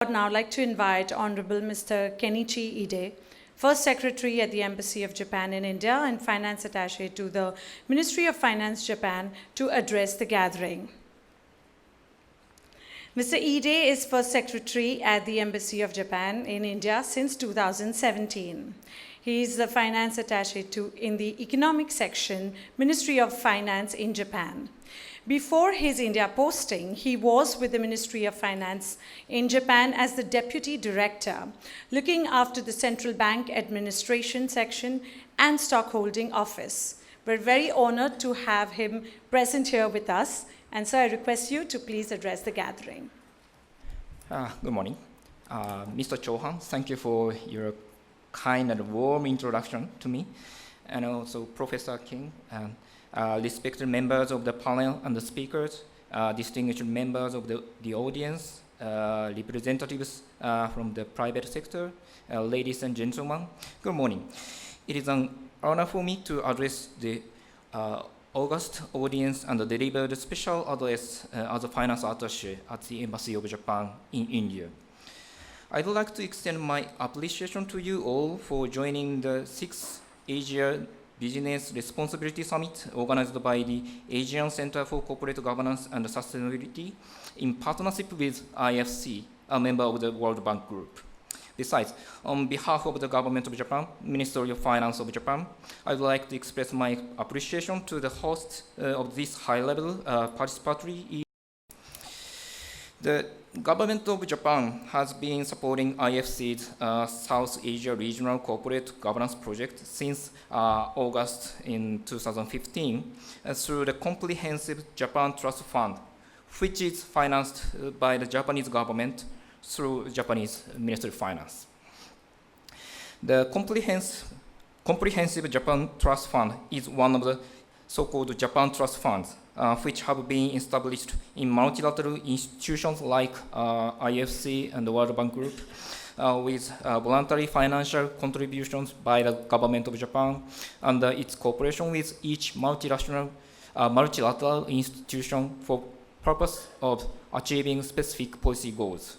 I would now like to invite Honorable Mr. Kenichi IDE, First Secretary at the Embassy of Japan in India and Finance Attaché to the Ministry of Finance, Japan, to address the gathering. Mr. IDE is First Secretary at the Embassy of Japan in India since 2017. He is the Finance Attaché in the Economic Section, Ministry of Finance in Japan. Before his India posting, he was with the Ministry of Finance in Japan as the Deputy Director, looking after the Central Bank Administration Section and Stockholding Office. We're very honored to have him present here with us, and so I request you to please address the gathering. Good morning. Mr. Chauhan, thank you for your kind and warm introduction to me, and also Professor King, and respected members of the panel and the speakers, distinguished members of the audience, representatives from the private sector, ladies and gentlemen, good morning. It is an honor for me to address the August audience and deliver the special address as a finance attaché at the Embassy of Japan in India. I'd like to extend my appreciation to you all for joining the 6th Asia Business Responsibility Summit organized by the Asian Center for Corporate Governance and Sustainability in partnership with IFC, a member of the World Bank Group. Besides, on behalf of the Government of Japan, Ministry of Finance of Japan, I would like to express my appreciation to the host of this high-level participatory event. The Government of Japan has been supporting IFC's South Asia Regional Corporate Governance Project since August in 2015 through the Comprehensive Japan Trust Fund, which is financed by the Japanese government through Japanese Ministry of Finance. The Comprehensive Japan Trust Fund is one of the so-called Japan Trust Funds, which have been established in multilateral institutions like IFC and the World Bank Group, with voluntary financial contributions by the Government of Japan and its cooperation with each multilateral institution for purpose of achieving specific policy goals.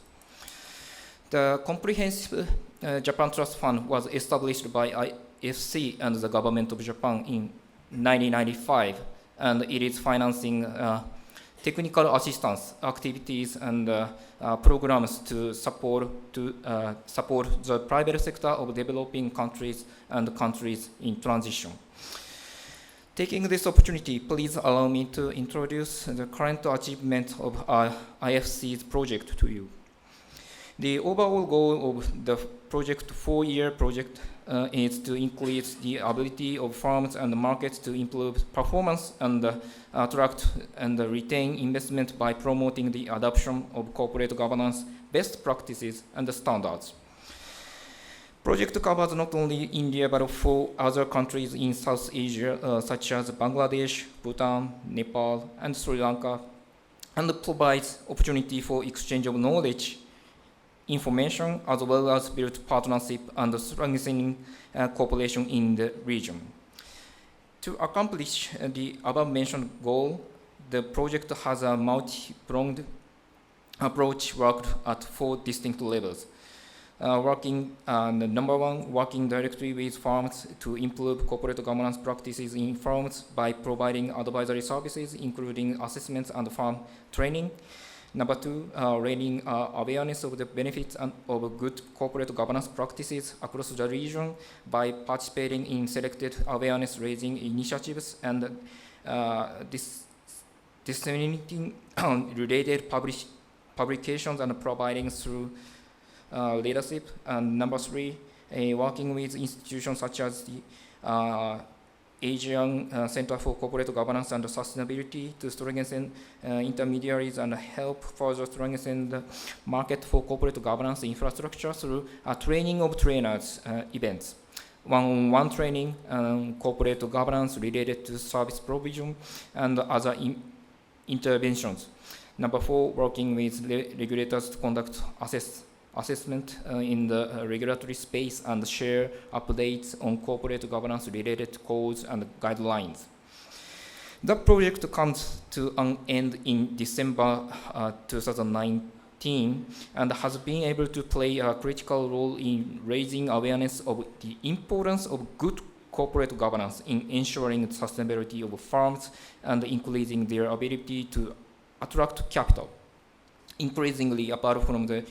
The Comprehensive Japan Trust Fund was established by IFC and the Government of Japan in 1995, and it is financing technical assistance activities and programs to support the private sector of developing countries and countries in transition. Taking this opportunity, please allow me to introduce the current achievement of IFC's project to you. The overall goal of the project, 4-year project, is to increase the ability of firms and markets to improve performance and attract and retain investment by promoting the adoption of corporate governance best practices and standards. Project covers not only India but 4 other countries in South Asia, such as Bangladesh, Bhutan, Nepal, and Sri Lanka, and provides opportunity for exchange of knowledge, information, as well as build partnership and strengthening cooperation in the region. To accomplish the above-mentioned goal, the project has a multi-pronged approach worked at 4 distinct levels. Number 1, working directly with firms to improve corporate governance practices in firms by providing advisory services, including assessments and firm training. Number 2, raising awareness of the benefits of good corporate governance practices across the region by participating in selected awareness-raising initiatives and disseminating related publications and providing through leadership. And number 3, working with institutions such as the Asian Center for Corporate Governance and Sustainability to strengthen intermediaries and help further strengthen the market for corporate governance infrastructure through training of trainers events, one-on-one training, corporate governance related to service provision, and other interventions. Number 4, working with regulators to conduct assessment in the regulatory space and share updates on corporate governance related codes and guidelines. The project comes to an end in December 2019 team and has been able to play a critical role in raising awareness of the importance of good corporate governance in ensuring sustainability of firms and increasing their ability to attract capital. Increasingly, apart from the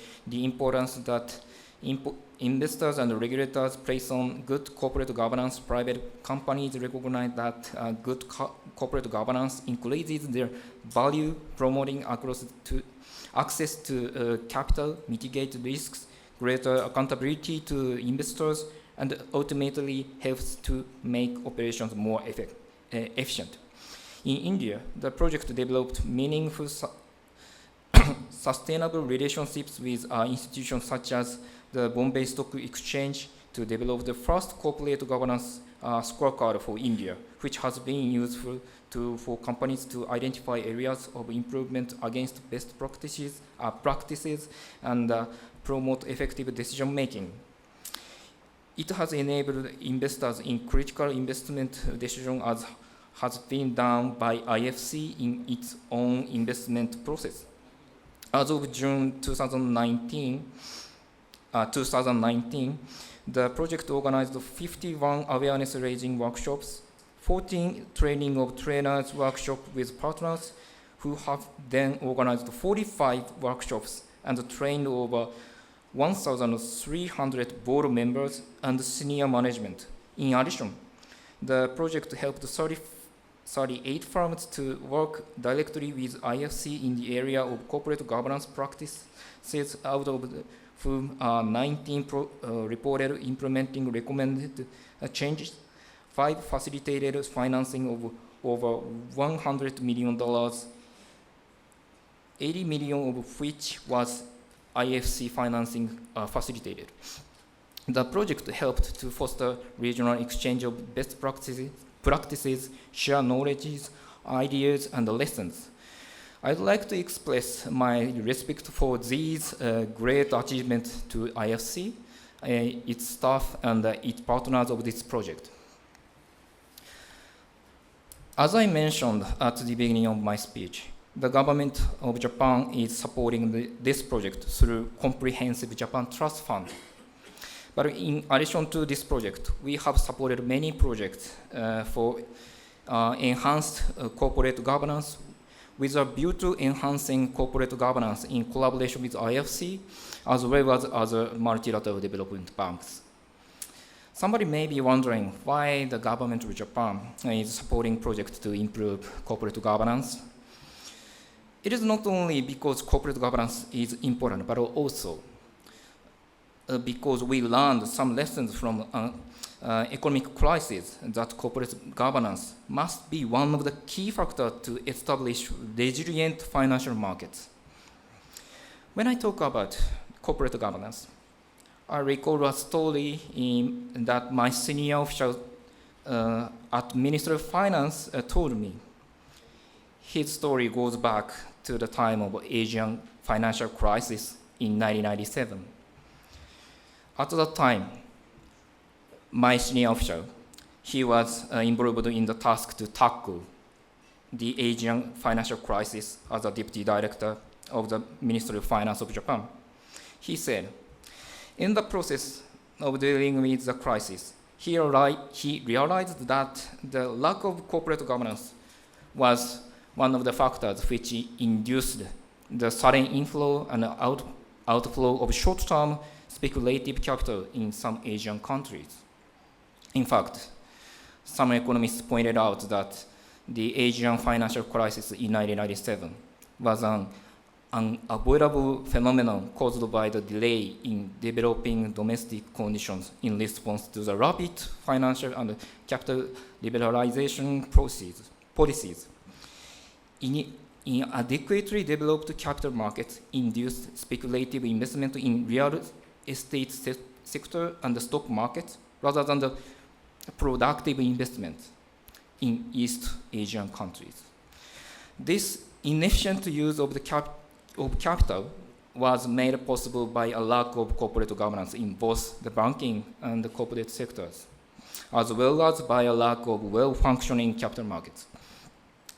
importance that investors and regulators place on good corporate governance, private companies recognize that good corporate governance increases their value, promoting access to capital, mitigate risks, greater accountability to investors, and ultimately helps to make operations more efficient. In India, the project developed meaningful sustainable relationships with institutions such as the Bombay Stock Exchange to develop the first corporate governance scorecard for India, which has been useful for companies to identify areas of improvement against best practices and promote effective decision making. It has enabled investors in critical investment decisions as has been done by IFC in its own investment process. As of June 2019, the project organized 51 awareness-raising workshops, 14 training of trainers workshops with partners, who have then organized 45 workshops and trained over 1,300 board members and senior management. In addition, the project helped 38 firms to work directly with IFC in the area of corporate governance practices, out of whom 19 reported implementing recommended changes, 5 facilitated financing of over $100 million, 80 million of which was IFC financing facilitated. The project helped to foster regional exchange of best practices, share knowledge, ideas, and lessons. I'd like to express my respect for these great achievements to IFC, its staff, and its partners of this project. As I mentioned at the beginning of my speech, the government of Japan is supporting this project through Comprehensive Japan Trust Fund. But in addition to this project, we have supported many projects for enhanced corporate governance with a view to enhancing corporate governance in collaboration with IFC, as well as other multilateral development banks. Somebody may be wondering why the government of Japan is supporting projects to improve corporate governance. It is not only because corporate governance is important, but also because we learned some lessons from economic crisis that corporate governance must be one of the key factors to establish resilient financial markets. When I talk about corporate governance, I recall a story that my senior official at Ministry of Finance told me. His story goes back to the time of Asian financial crisis in 1997. At that time, my senior official, he was involved in the task to tackle the Asian financial crisis as a deputy director of the Ministry of Finance of Japan. He said, in the process of dealing with the crisis, he realized that the lack of corporate governance was one of the factors which induced the sudden inflow and outflow of short-term speculative capital in some Asian countries. In fact, some economists pointed out that the Asian financial crisis in 1997 was an unavoidable phenomenon caused by the delay in developing domestic conditions in response to the rapid financial and capital liberalization policies. Inadequately developed capital markets induced speculative investment in real estate sector and the stock market rather than the productive investment in East Asian countries. This inefficient use of the capital was made possible by a lack of corporate governance in both the banking and the corporate sectors, as well as by a lack of well-functioning capital markets.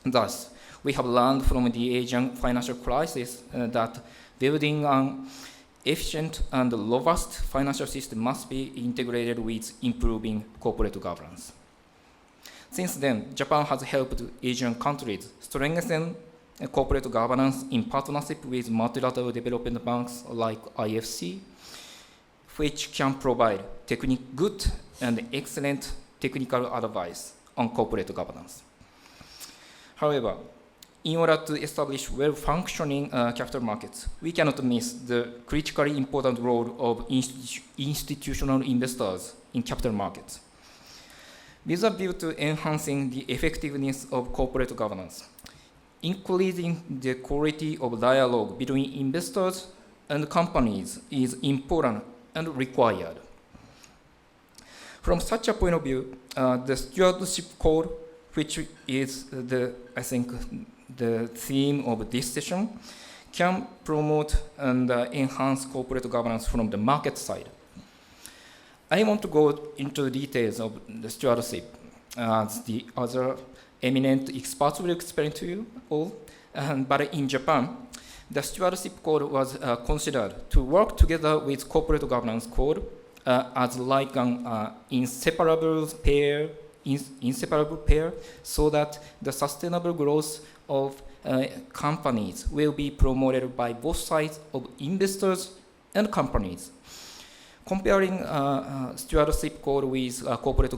Thus, we have learned from the Asian financial crisis that building an efficient and robust financial system must be integrated with improving corporate governance. Since then, Japan has helped Asian countries strengthen corporate governance in partnership with multilateral development banks like IFC, which can provide good and excellent technical advice on corporate governance. However, in order to establish well-functioning capital markets, we cannot miss the critically important role of institutional investors in capital markets. With a view to enhancing the effectiveness of corporate governance, increasing the quality of dialogue between investors and companies is important and required. From such a point of view, the stewardship code, which is I think the theme of this session, can promote and enhance corporate governance from the market side. I want to go into details of the stewardship as the other eminent experts will explain to you all. But in Japan, the stewardship code was considered to work together with corporate governance code as like an inseparable pair, so that the sustainable growth of companies will be promoted by both sides of investors and companies. Comparing stewardship code with corporate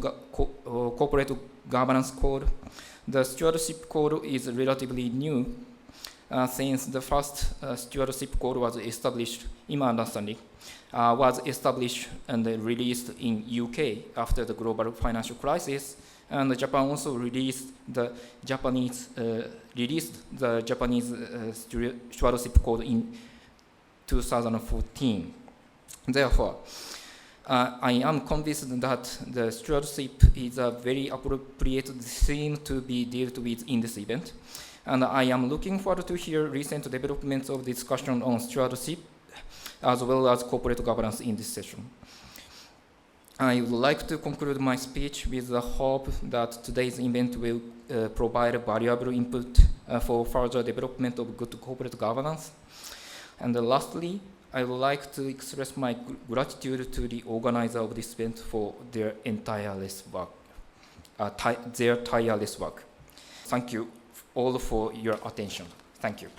governance code, the stewardship code is relatively new since the first stewardship code was established, in my understanding, was established and released in UK after the global financial crisis, and Japan also released the Japanese stewardship code in 2014. Therefore, I am convinced that the stewardship is a very appropriate theme to be dealt with in this event, and I am looking forward to hear recent developments of discussion on stewardship as well as corporate governance in this session. I would like to conclude my speech with the hope that today's event will provide valuable input for further development of good corporate governance. And lastly, I would like to express my gratitude to the organizer of this event for their tireless work. Thank you all for your attention. Thank you.